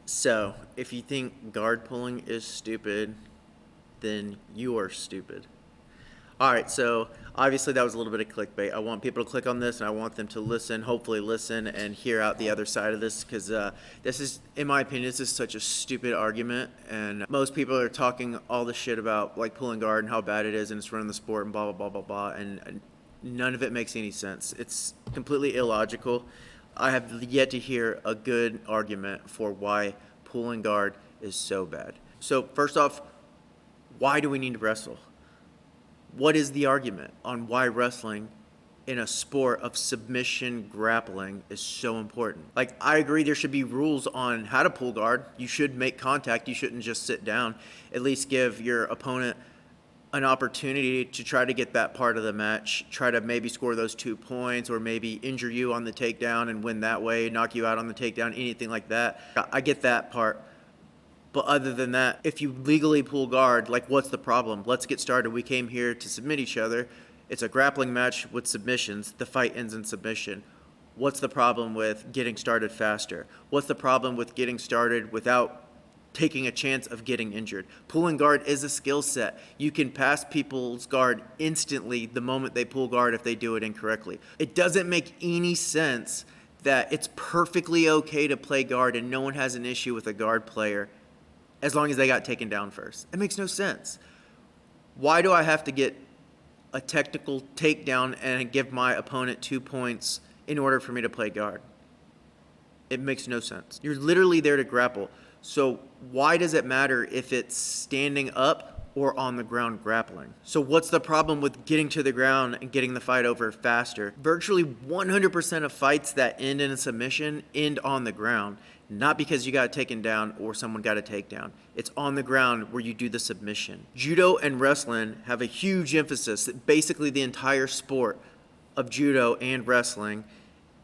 So, if you think guard pulling is stupid, then you are stupid. All right, so obviously that was a little bit of clickbait. I want people to click on this and I want them to listen, hopefully listen and hear out the other side of this because this is, in my opinion, this is such a stupid argument. And most people are talking all the shit about like pulling guard and how bad it is and it's running the sport and blah, blah, blah, blah, blah. And none of it makes any sense. It's completely illogical. I have yet to hear a good argument for why pulling guard is so bad. So first off, why do we need to wrestle? What is the argument on why wrestling in a sport of submission grappling is so important? Like, I agree there should be rules on how to pull guard. You should make contact. You shouldn't just sit down. At least give your opponent an opportunity to try to get that part of the match, try to maybe score those 2 points or maybe injure you on the takedown and win that way, knock you out on the takedown, anything like that. I get that part. But other than that, if you legally pull guard, like what's the problem? Let's get started. We came here to submit each other. It's a grappling match with submissions. The fight ends in submission. What's the problem with getting started faster? What's the problem with getting started without taking a chance of getting injured? Pulling guard is a skill set. You can pass people's guard instantly the moment they pull guard if they do it incorrectly. It doesn't make any sense that it's perfectly okay to play guard and no one has an issue with a guard player as long as they got taken down first. It makes no sense. Why do I have to get a technical takedown and give my opponent 2 points in order for me to play guard? It makes no sense. You're literally there to grapple. So why does it matter if it's standing up or on the ground grappling? So what's the problem with getting to the ground and getting the fight over faster? Virtually 100% of fights that end in a submission end on the ground. Not because you got taken down or someone got a takedown. It's on the ground where you do the submission. Judo and wrestling have a huge emphasis that basically the entire sport of judo and wrestling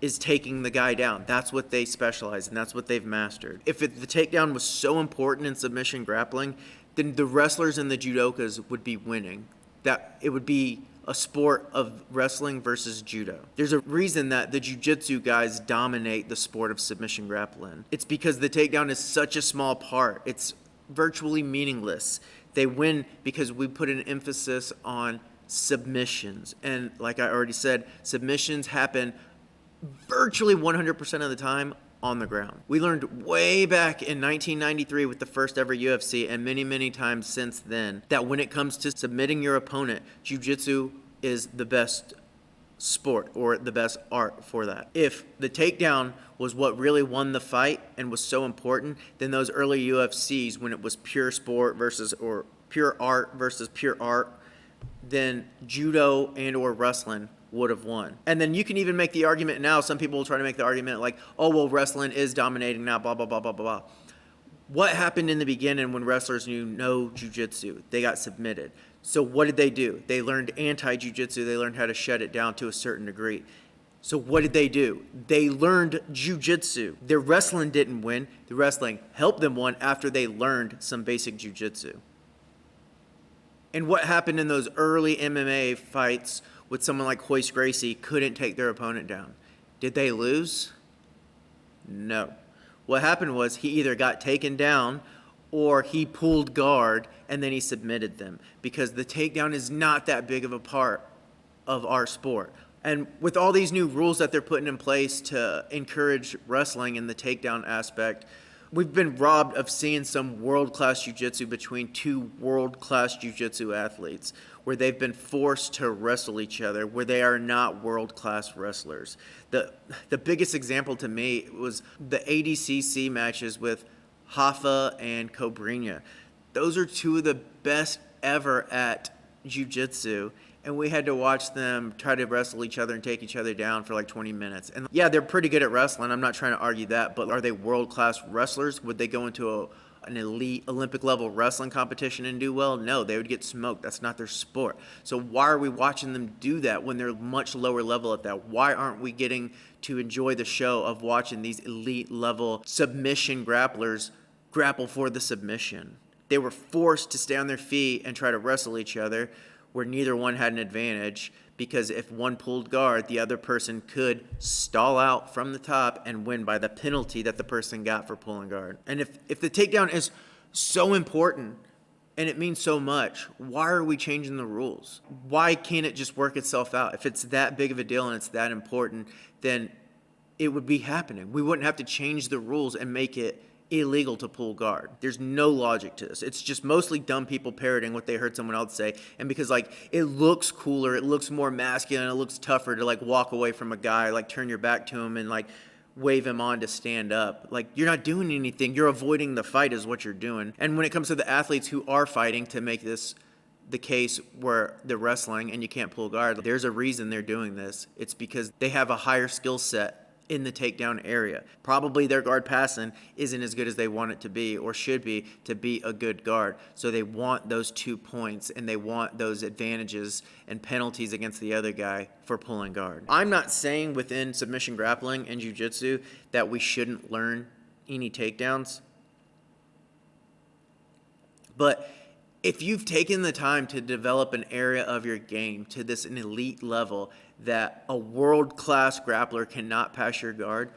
is taking the guy down. That's what they specialize in. That's what they've mastered. If the takedown was so important in submission grappling, then the wrestlers and the judokas would be winning. That it would be a sport of wrestling versus judo. There's a reason that the jiu-jitsu guys dominate the sport of submission grappling. It's because the takedown is such a small part. It's virtually meaningless. They win because we put an emphasis on submissions. And like I already said, submissions happen virtually 100% of the time on the ground. We learned way back in 1993 with the first ever UFC and many, many times since then that when it comes to submitting your opponent, jiu-jitsu is the best sport or the best art for that. If the takedown was what really won the fight and was so important, then those early UFCs when it was pure sport versus or pure art versus pure art, then judo and or wrestling would have won. And then you can even make the argument now, some people will try to make the argument like, oh, well, wrestling is dominating now, blah, blah, blah, blah, blah. What happened in the beginning when wrestlers knew no jiu-jitsu? They got submitted. So what did they do? They learned anti-jiu-jitsu. They learned how to shut it down to a certain degree. So what did they do? They learned jiu-jitsu. Their wrestling didn't win. The wrestling helped them win after they learned some basic jiu-jitsu. And what happened in those early MMA fights with someone like Royce Gracie couldn't take their opponent down? Did they lose? No. What happened was he either got taken down or he pulled guard and then he submitted them because the takedown is not that big of a part of our sport. And with all these new rules that they're putting in place to encourage wrestling in the takedown aspect, we've been robbed of seeing some world-class jiu-jitsu between two world-class jiu-jitsu athletes where they've been forced to wrestle each other, where they are not world-class wrestlers. The biggest example to me was the ADCC matches with Hoffa and Cobrinha. Those are two of the best ever at jiu-jitsu, and we had to watch them try to wrestle each other and take each other down for like 20 minutes. And yeah, they're pretty good at wrestling. I'm not trying to argue that, but are they world-class wrestlers? Would they go into an elite Olympic-level wrestling competition and do well? No, they would get smoked. That's not their sport. So why are we watching them do that when they're much lower level at that? Why aren't we getting to enjoy the show of watching these elite-level submission grapplers grapple for the submission? They were forced to stay on their feet and try to wrestle each other, where neither one had an advantage, because if one pulled guard, the other person could stall out from the top and win by the penalty that the person got for pulling guard. And if the takedown is so important and it means so much, why are we changing the rules? Why can't it just work itself out? If it's that big of a deal and it's that important, then it would be happening. We wouldn't have to change the rules and make it illegal to pull guard. There's no logic to this. It's just mostly dumb people parroting what they heard someone else say, and because like it looks cooler, it looks more masculine, it looks tougher to like walk away from a guy, like turn your back to him and like wave him on to stand up. Like, you're not doing anything. You're avoiding the fight is what you're doing. And when it comes to the athletes who are fighting to make this the case where they're wrestling and you can't pull guard, there's a reason they're doing this. It's because they have a higher skill set in the takedown area. Probably their guard passing isn't as good as they want it to be or should be to be a good guard. So they want those 2 points and they want those advantages and penalties against the other guy for pulling guard. I'm not saying within submission grappling and jiu-jitsu that we shouldn't learn any takedowns. But if you've taken the time to develop an area of your game to this an elite level that a world-class grappler cannot pass your guard,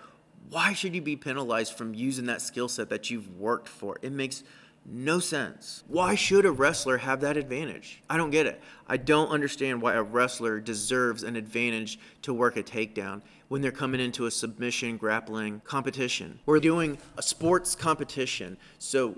why should you be penalized from using that skill set that you've worked for? It makes no sense. Why should a wrestler have that advantage? I don't get it. I don't understand why a wrestler deserves an advantage to work a takedown when they're coming into a submission grappling competition. We're doing a sports competition, so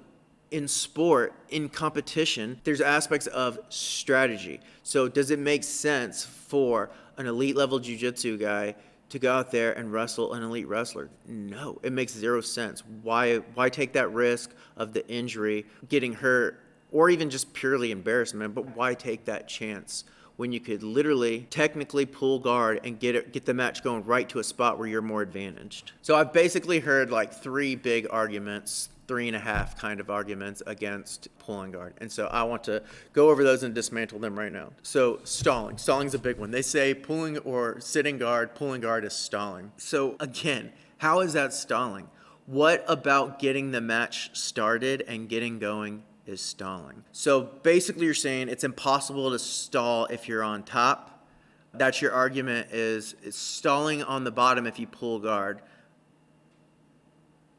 in sport, in competition, there's aspects of strategy. So does it make sense for an elite level jiu-jitsu guy to go out there and wrestle an elite wrestler? No, it makes zero sense. Why take that risk of the injury, getting hurt, or even just purely embarrassment, but why take that chance when you could literally technically pull guard and get the match going right to a spot where you're more advantaged? So I've basically heard like 3 big arguments, 3.5 kind of arguments against pulling guard. And so I want to go over those and dismantle them right now. So stalling. Stalling's a big one. They say pulling or sitting guard, pulling guard is stalling. So again, how is that stalling? What about getting the match started and getting going is stalling? So basically you're saying it's impossible to stall if you're on top. That's your argument, is it's stalling on the bottom if you pull guard,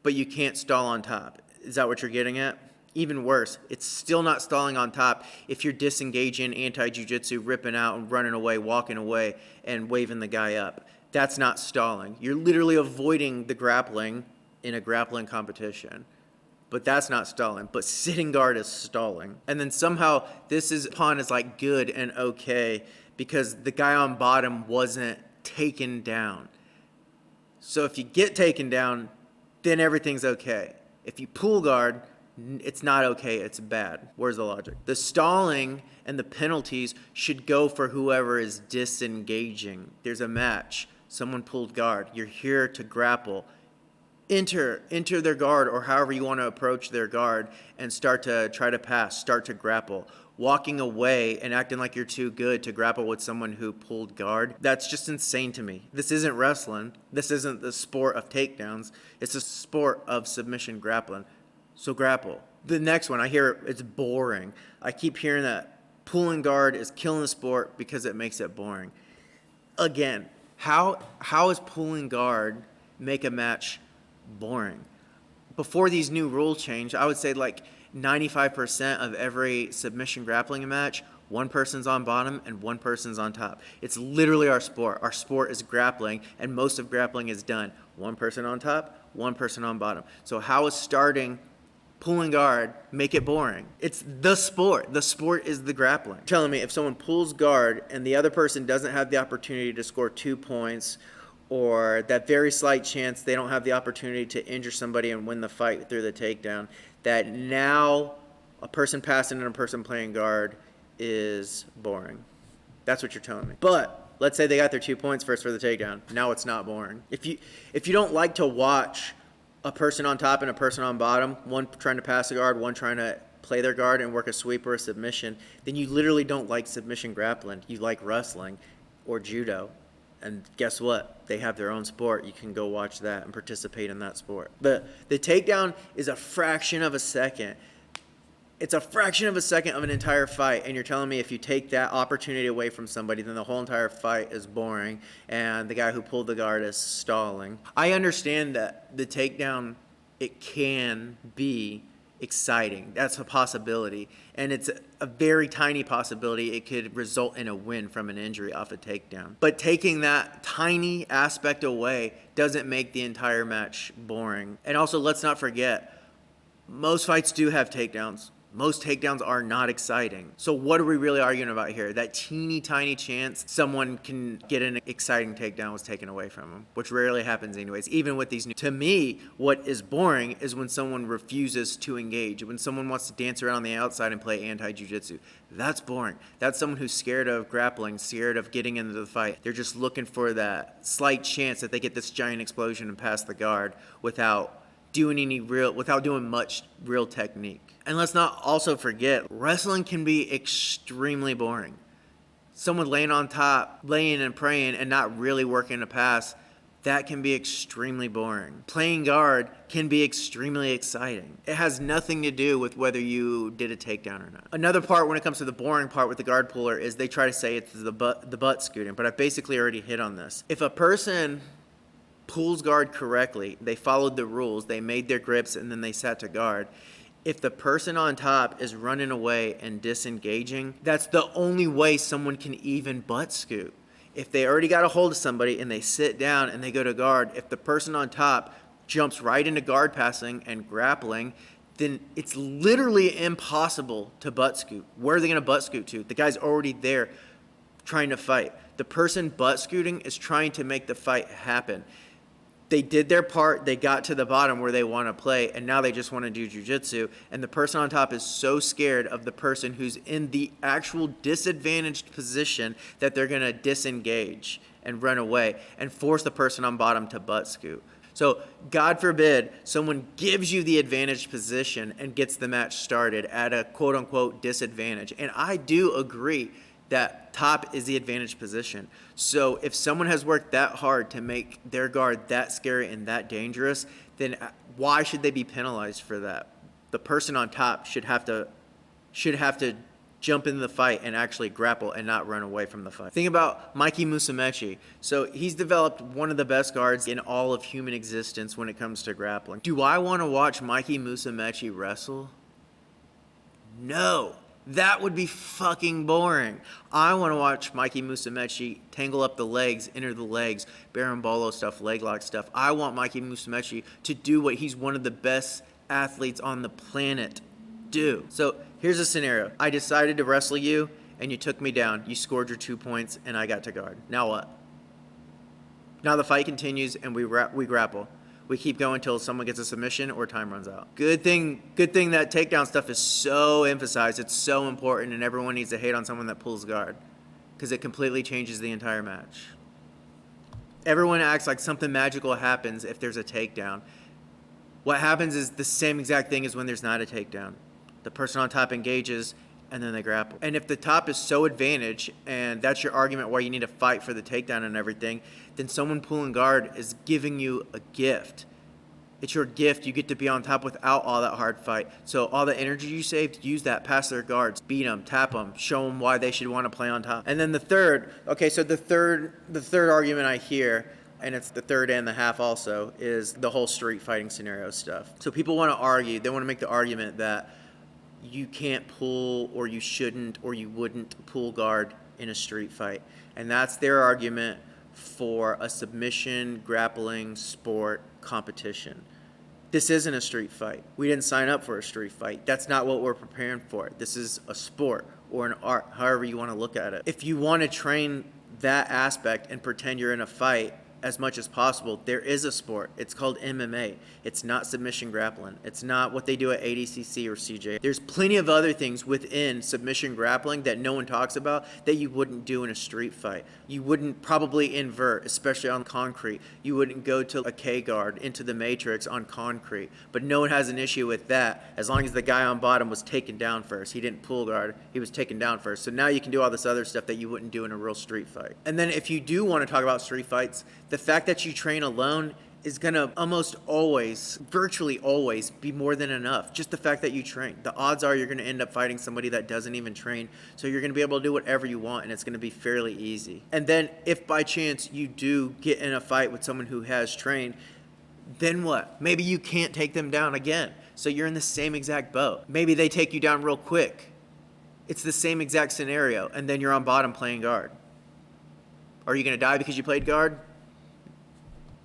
but you can't stall on top. Is that what you're getting at? Even worse, it's still not stalling on top if you're disengaging, anti-jiu-jitsu, ripping out and running away, walking away, and waving the guy up. That's not stalling. You're literally avoiding the grappling in a grappling competition. But that's not stalling. But sitting guard is stalling. And then somehow this is pawn is like good and okay because the guy on bottom wasn't taken down. So if you get taken down, then everything's okay. If you pull guard, it's not okay, it's bad. Where's the logic? The stalling and the penalties should go for whoever is disengaging. There's a match. Someone pulled guard. You're here to grapple. Enter their guard, or however you want to approach their guard, and start to try to pass, start to grapple. Walking away and acting like you're too good to grapple with someone who pulled guard, that's just insane to me. This isn't wrestling. This isn't the sport of takedowns. It's a sport of submission grappling. So grapple. The next one, I hear it's boring. I keep hearing that pulling guard is killing the sport because it makes it boring. Again, how is pulling guard make a match boring? Before these new rules change, I would say like 95% of every submission grappling match, one person's on bottom and one person's on top. It's literally our sport. Our sport is grappling, and most of grappling is done. One person on top, one person on bottom. So how is starting pulling guard make it boring? It's the sport. The sport is the grappling. You're telling me if someone pulls guard and the other person doesn't have the opportunity to score 2 points, or that very slight chance they don't have the opportunity to injure somebody and win the fight through the takedown, that now a person passing and a person playing guard is boring. That's what you're telling me. But let's say they got their 2 points first for the takedown. Now it's not boring. If you don't like to watch a person on top and a person on bottom, one trying to pass a guard, one trying to play their guard and work a sweep or a submission, then you literally don't like submission grappling. You like wrestling or judo. And guess what? They have their own sport. You can go watch that and participate in that sport. The takedown is a fraction of a second. It's a fraction of a second of an entire fight, and you're telling me if you take that opportunity away from somebody, then the whole entire fight is boring, and the guy who pulled the guard is stalling. I understand that the takedown, it can be exciting. That's a possibility, and it's a very tiny possibility it could result in a win from an injury off a takedown. But taking that tiny aspect away doesn't make the entire match boring. And also, let's not forget, most fights do have takedowns. Most takedowns are not exciting. So what are we really arguing about here? That teeny tiny chance someone can get an exciting takedown was taken away from them, which rarely happens anyways, even with these new. To me, what is boring is when someone refuses to engage, when someone wants to dance around the outside and play anti-jiu-jitsu. That's boring. That's someone who's scared of grappling, scared of getting into the fight. They're just looking for that slight chance that they get this giant explosion and pass the guard without doing much real technique. And let's not also forget, wrestling can be extremely boring. Someone laying on top, laying and praying and not really working a pass, that can be extremely boring. Playing guard can be extremely exciting. It has nothing to do with whether you did a takedown or not. Another part when it comes to the boring part with the guard puller is they try to say it's the butt scooting, but I've basically already hit on this. If a person pulls guard correctly, they followed the rules, they made their grips, and then they sat to guard. If the person on top is running away and disengaging, that's the only way someone can even butt scoot. If they already got a hold of somebody and they sit down and they go to guard, if the person on top jumps right into guard passing and grappling, then it's literally impossible to butt scoot. Where are they going to butt scoot to? The guy's already there trying to fight. The person butt scooting is trying to make the fight happen. They did their part, they got to the bottom where they want to play, and now they just want to do jiu-jitsu, and the person on top is so scared of the person who's in the actual disadvantaged position that they're going to disengage and run away and force the person on bottom to butt scoot. So God forbid someone gives you the advantaged position and gets the match started at a quote-unquote disadvantage. And I do agree that top is the advantage position. So if someone has worked that hard to make their guard that scary and that dangerous, then why should they be penalized for that? The person on top should have to jump into the fight and actually grapple and not run away from the fight. Think about Mikey Musumeci. So he's developed one of the best guards in all of human existence when it comes to grappling. Do I want to watch Mikey Musumeci wrestle? No. That would be fucking boring. I want to watch Mikey Musumeci tangle up the legs, enter the legs, berimbolo stuff, leg lock stuff. I want Mikey Musumeci to do what he's one of the best athletes on the planet do. So here's a scenario. I decided to wrestle you, and you took me down. You scored your 2 points, and I got to guard. Now what? Now the fight continues, and we grapple. We keep going until someone gets a submission or time runs out. Good thing that takedown stuff is so emphasized. It's so important, and everyone needs to hate on someone that pulls guard because it completely changes the entire match. Everyone acts like something magical happens if there's a takedown. What happens is the same exact thing as when there's not a takedown. The person on top engages, and then they grapple. And if the top is so advantaged, and that's your argument why you need to fight for the takedown and everything, then someone pulling guard is giving you a gift. It's your gift. You get to be on top without all that hard fight. So all the energy you saved, use that, pass their guards, beat them, tap them, show them why they should want to play on top. And then the third argument I hear, and it's the third and the half also, is the whole street fighting scenario stuff. So people want to argue, they want to make the argument that you can't pull or you shouldn't or you wouldn't pull guard in a street fight. And that's their argument for a submission, grappling, sport competition. This isn't a street fight. We didn't sign up for a street fight. That's not what we're preparing for. This is a sport or an art, however you want to look at it. If you want to train that aspect and pretend you're in a fight as much as possible, there is a sport. It's called MMA. It's not submission grappling. It's not what they do at ADCC or CJ. There's plenty of other things within submission grappling that no one talks about that you wouldn't do in a street fight. You wouldn't probably invert, especially on concrete. You wouldn't go to a K guard into the matrix on concrete. But no one has an issue with that as long as the guy on bottom was taken down first. He didn't pull guard. He was taken down first. So now you can do all this other stuff that you wouldn't do in a real street fight. And then if you do want to talk about street fights, the fact that you train alone is going to almost always, virtually always, be more than enough. Just the fact that you train. The odds are you're going to end up fighting somebody that doesn't even train, so you're going to be able to do whatever you want, and it's going to be fairly easy. And then if by chance you do get in a fight with someone who has trained, then what? Maybe you can't take them down again. So you're in the same exact boat. Maybe they take you down real quick. It's the same exact scenario, and then you're on bottom playing guard. Are you going to die because you played guard?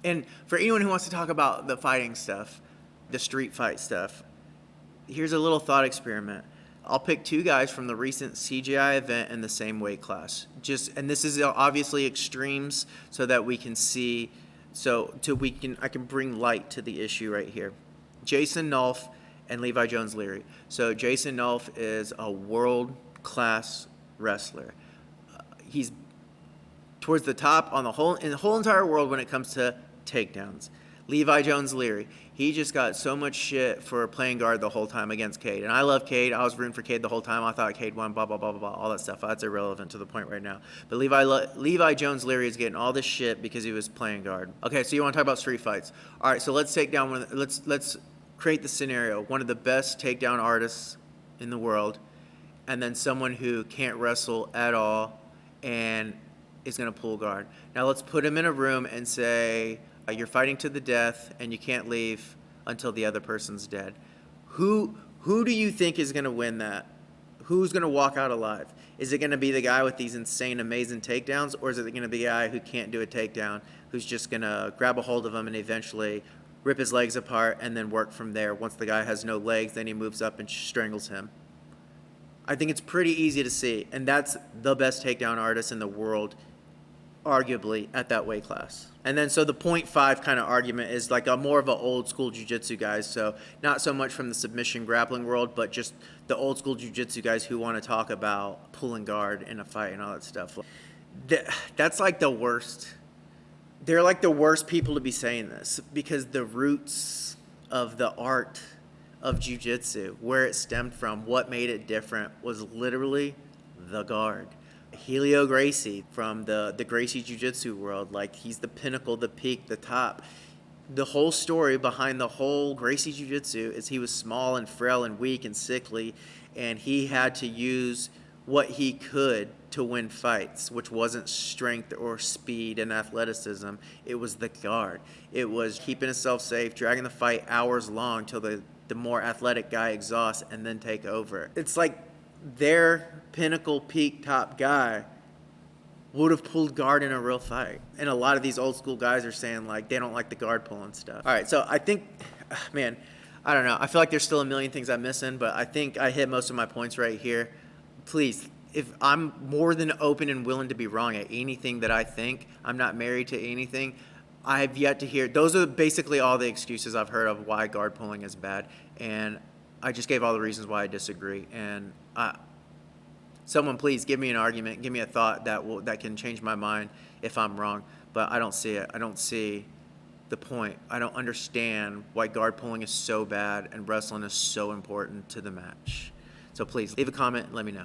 And for anyone who wants to talk about the fighting stuff, the street fight stuff, here's a little thought experiment. I'll pick two guys from the recent CGI event in the same weight class. And this is obviously extremes so that we can see, I can bring light to the issue right here. Jason Nolf and Levi Jones-Leary. So Jason Nolf is a world-class wrestler. He's towards the top in the whole entire world when it comes to takedowns. Levi Jones-Leary, he just got so much shit for playing guard the whole time against Cade. And I love Cade. I was rooting for Cade the whole time. I thought Cade won, blah, blah, blah, blah, blah, all that stuff. That's irrelevant to the point right now. But Levi Jones-Leary is getting all this shit because he was playing guard. Okay, so you want to talk about street fights. All right, so let's create the scenario. One of the best takedown artists in the world, and then someone who can't wrestle at all and is going to pull guard. Now let's put him in a room and say, you're fighting to the death and you can't leave until the other person's dead. Who do you think is going to win that? Who's going to walk out alive? Is it going to be the guy with these insane, amazing takedowns, or is it going to be the guy who can't do a takedown, who's just going to grab a hold of him and eventually rip his legs apart and then work from there? Once the guy has no legs, then he moves up and strangles him. I think it's pretty easy to see, and that's the best takedown artist in the world, arguably, at that weight class. And then so the 0.5 kind of argument is like a more of an old school jiu-jitsu guys, so not so much from the submission grappling world, but just the old school jiu-jitsu guys who want to talk about pulling guard in a fight and all that stuff. That's like the worst. They're like the worst people to be saying this, because the roots of the art of jiu-jitsu, where it stemmed from, what made it different, was literally the guard. Helio Gracie from the Gracie Jiu-Jitsu world, like he's the pinnacle, the peak, the top. The whole story behind the whole Gracie Jiu-Jitsu is he was small and frail and weak and sickly, and he had to use what he could to win fights, which wasn't strength or speed and athleticism. It was the guard. It was keeping himself safe, dragging the fight hours long till the more athletic guy exhausts and then take over. It's like their pinnacle, peak, top guy would have pulled guard in a real fight. And a lot of these old school guys are saying like they don't like the guard pulling stuff. All right, so I think, man, I don't know. I feel like there's still a million things I'm missing, but I think I hit most of my points right here. Please, if I'm more than open and willing to be wrong at anything that I think, I'm not married to anything. I have yet to hear, those are basically all the excuses I've heard of why guard pulling is bad. And I just gave all the reasons why I disagree. And someone please give me an argument, give me a thought that can change my mind if I'm wrong. But I don't see it. I don't see the point. I don't understand why guard pulling is so bad and wrestling is so important to the match. So please leave a comment and let me know.